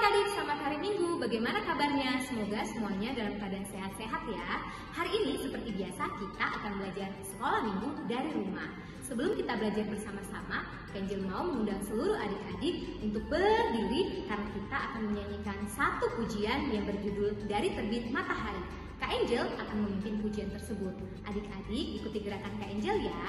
adik-adik, selamat hari Minggu. Bagaimana kabarnya? Semoga semuanya dalam keadaan sehat-sehat ya. Hari ini seperti biasa kita akan belajar sekolah minggu dari rumah. Sebelum kita belajar bersama-sama, Angel mau mengundang seluruh adik-adik untuk berdiri karena kita akan menyanyikan satu pujian yang berjudul Dari Terbit Matahari. Kak Angel akan memimpin pujian tersebut. Adik-adik ikuti gerakan Kak Angel ya.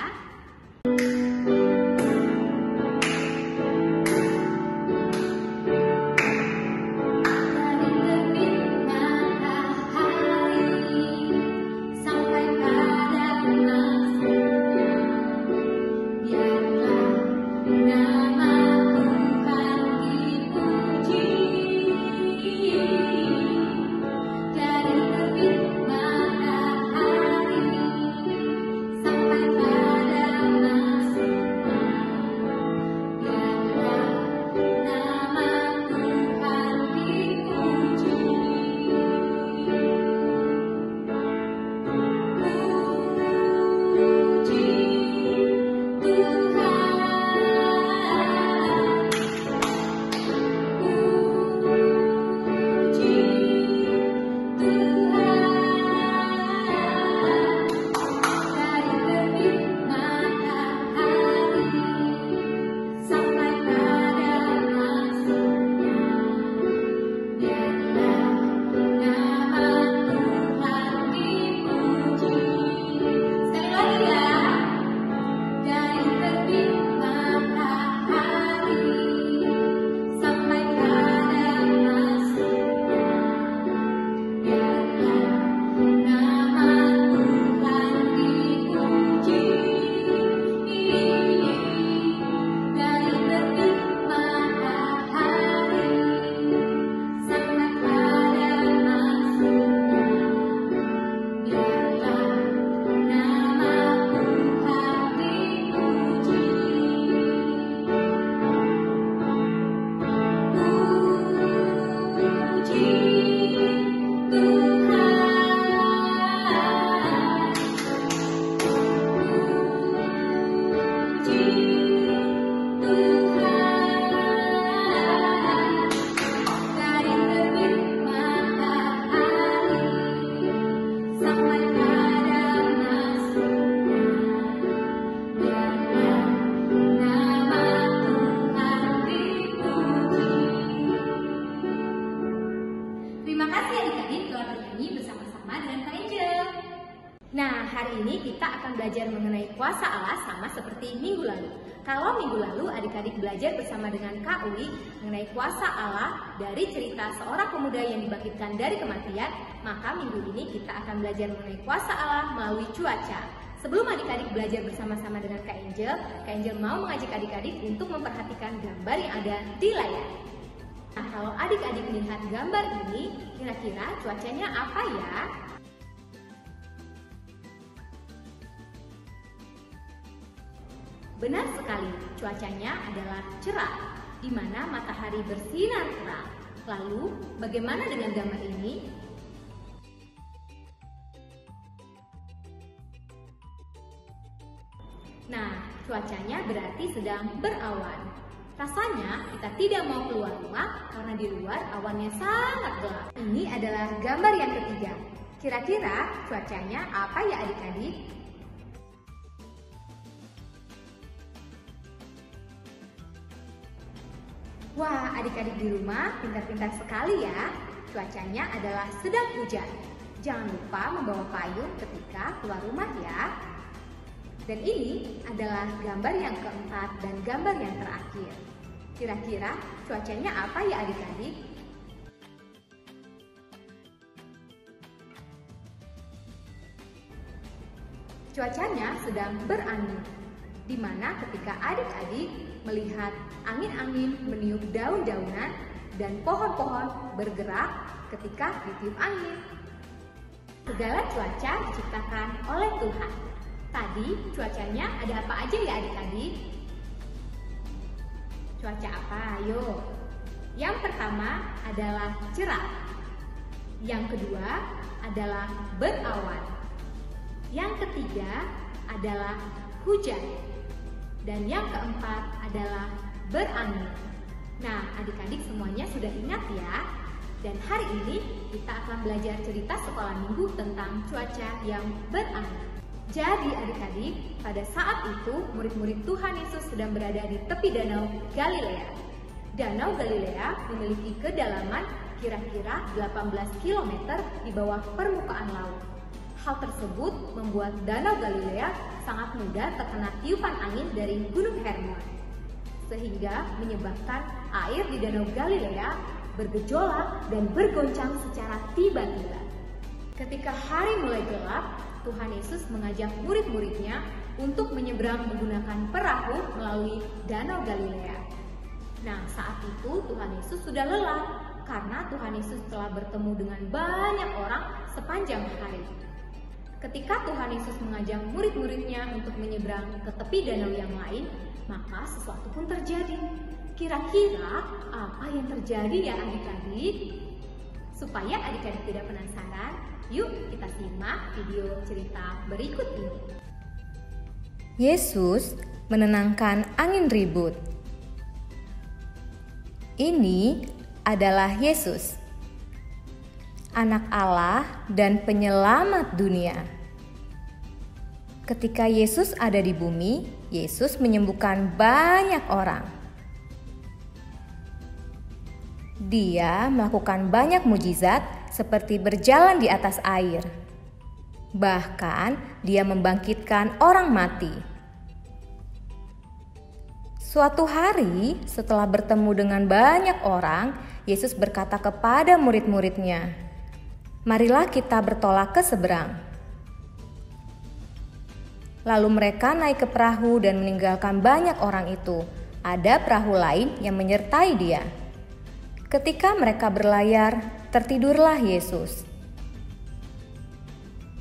Terima kasih adik-adik telah bernyanyi bersama-sama dengan Kak Angel. Nah, hari ini kita akan belajar mengenai kuasa Allah sama seperti minggu lalu. Kalau minggu lalu adik-adik belajar bersama dengan Kak Uli mengenai kuasa Allah dari cerita seorang pemuda yang dibangkitkan dari kematian, maka minggu ini kita akan belajar mengenai kuasa Allah melalui cuaca. Sebelum adik-adik belajar bersama-sama dengan Kak Angel mau mengajak adik-adik untuk memperhatikan gambar yang ada di layar. Nah, kalau adik-adik melihat gambar ini, kira-kira cuacanya apa ya? Benar sekali, cuacanya adalah cerah, di mana matahari bersinar terang. Lalu, bagaimana dengan gambar ini? Nah, cuacanya berarti sedang berawan. Rasanya kita tidak mau keluar rumah karena di luar awannya sangat gelap. Ini adalah gambar yang ketiga. Kira-kira cuacanya apa ya adik-adik? Wah, adik-adik di rumah pintar-pintar sekali ya. Cuacanya adalah sedang hujan. Jangan lupa membawa payung ketika keluar rumah ya. Dan ini adalah gambar yang keempat dan gambar yang terakhir. Kira-kira cuacanya apa ya adik-adik? Cuacanya sedang berangin, di mana ketika adik-adik melihat angin-angin meniup daun-daunan dan pohon-pohon bergerak ketika ditiup angin. Segala cuaca diciptakan oleh Tuhan. Tadi cuacanya ada apa aja ya adik-adik? Cuaca apa? Ayo. Yang pertama adalah cerah. Yang kedua adalah berawan. Yang ketiga adalah hujan. Dan yang keempat adalah berangin. Nah, adik-adik semuanya sudah ingat ya? Dan hari ini kita akan belajar cerita sekolah minggu tentang cuaca yang berangin. Jadi adik-adik, pada saat itu murid-murid Tuhan Yesus sedang berada di tepi Danau Galilea. Danau Galilea memiliki kedalaman kira-kira 18 km di bawah permukaan laut. Hal tersebut membuat Danau Galilea sangat mudah terkena tiupan angin dari Gunung Hermon, sehingga menyebabkan air di Danau Galilea bergejolak dan bergoncang secara tiba-tiba. Ketika hari mulai gelap, Tuhan Yesus mengajak murid-muridnya untuk menyeberang menggunakan perahu melalui Danau Galilea. Nah, saat itu Tuhan Yesus sudah lelah karena Tuhan Yesus telah bertemu dengan banyak orang sepanjang hari. Ketika Tuhan Yesus mengajak murid-muridnya untuk menyeberang ke tepi danau yang lain, maka sesuatu pun terjadi. Kira-kira apa yang terjadi ya adik-adik? Supaya adik-adik tidak penasaran, yuk kita simak video cerita berikut ini. Yesus menenangkan angin ribut. Ini adalah Yesus, Anak Allah dan penyelamat dunia. Ketika Yesus ada di bumi, Yesus menyembuhkan banyak orang. Dia melakukan banyak mujizat seperti berjalan di atas air. Bahkan dia membangkitkan orang mati. Suatu hari setelah bertemu dengan banyak orang, Yesus berkata kepada murid-muridnya, "Marilah kita bertolak ke seberang." Lalu mereka naik ke perahu dan meninggalkan banyak orang itu. Ada perahu lain yang menyertai dia. Ketika mereka berlayar, tertidurlah Yesus.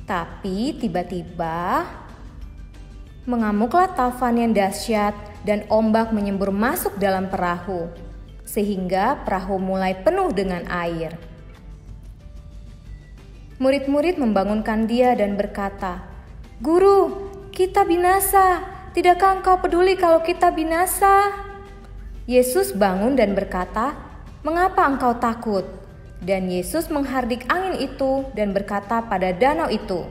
Tapi tiba-tiba mengamuklah taufan yang dahsyat dan ombak menyembur masuk dalam perahu, sehingga perahu mulai penuh dengan air. Murid-murid membangunkan dia dan berkata, "Guru, kita binasa. Tidakkah engkau peduli kalau kita binasa?" Yesus bangun dan berkata, "Mengapa engkau takut?" Dan Yesus menghardik angin itu dan berkata pada danau itu,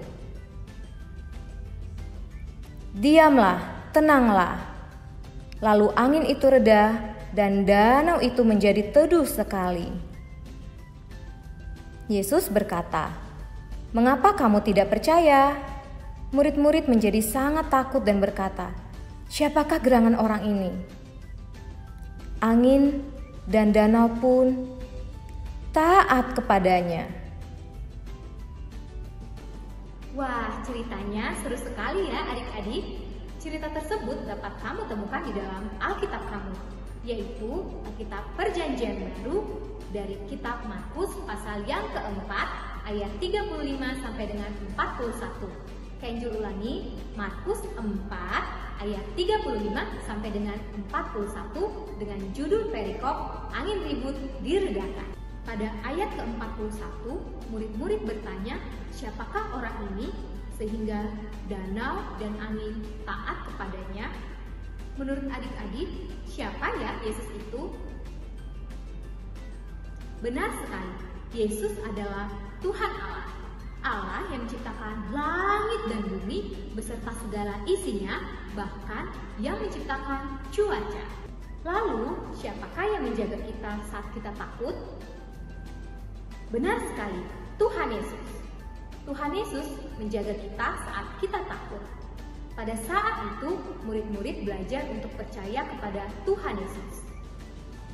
"Diamlah, tenanglah." Lalu angin itu reda dan danau itu menjadi teduh sekali. Yesus berkata, "Mengapa kamu tidak percaya?" Murid-murid menjadi sangat takut dan berkata, "Siapakah gerangan orang ini?" Angin dan danau pun taat kepadanya. Wah, ceritanya seru sekali ya adik-adik. Cerita tersebut dapat kamu temukan di dalam Alkitab kamu, yaitu Alkitab Perjanjian Baru dari kitab Markus pasal yang keempat ayat 35 sampai dengan 41. Kenjul ulangi, Markus 4 ayat 35 sampai dengan 41 dengan judul perikop Angin Ribut Diredakan. Pada ayat ke-41, murid-murid bertanya, "Siapakah orang ini sehingga danau dan angin taat kepadanya?" Menurut adik-adik, siapa ya Yesus itu? Benar sekali, Yesus adalah Tuhan Allah. Allah yang menciptakan langit dan bumi beserta segala isinya, bahkan yang menciptakan cuaca. Lalu, siapakah yang menjaga kita saat kita takut? Benar sekali, Tuhan Yesus. Tuhan Yesus menjaga kita saat kita takut. Pada saat itu, murid-murid belajar untuk percaya kepada Tuhan Yesus.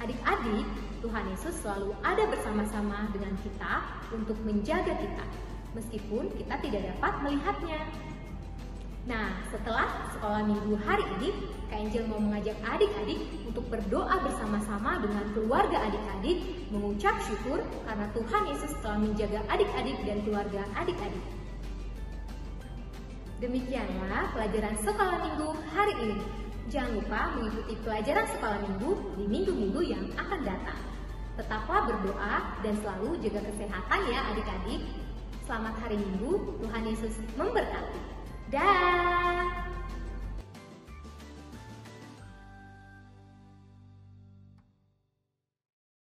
Adik-adik, Tuhan Yesus selalu ada bersama-sama dengan kita untuk menjaga kita, meskipun kita tidak dapat melihatnya. Nah, setelah sekolah minggu hari ini, Kak Angel mau mengajak adik-adik untuk berdoa bersama-sama dengan keluarga adik-adik, mengucap syukur karena Tuhan Yesus telah menjaga adik-adik dan keluarga adik-adik. Demikianlah pelajaran sekolah minggu hari ini. Jangan lupa mengikuti pelajaran sekolah minggu di minggu-minggu yang akan datang. Tetaplah berdoa dan selalu jaga kesehatan ya adik-adik. Selamat hari Minggu, Tuhan Yesus memberkati. Dah.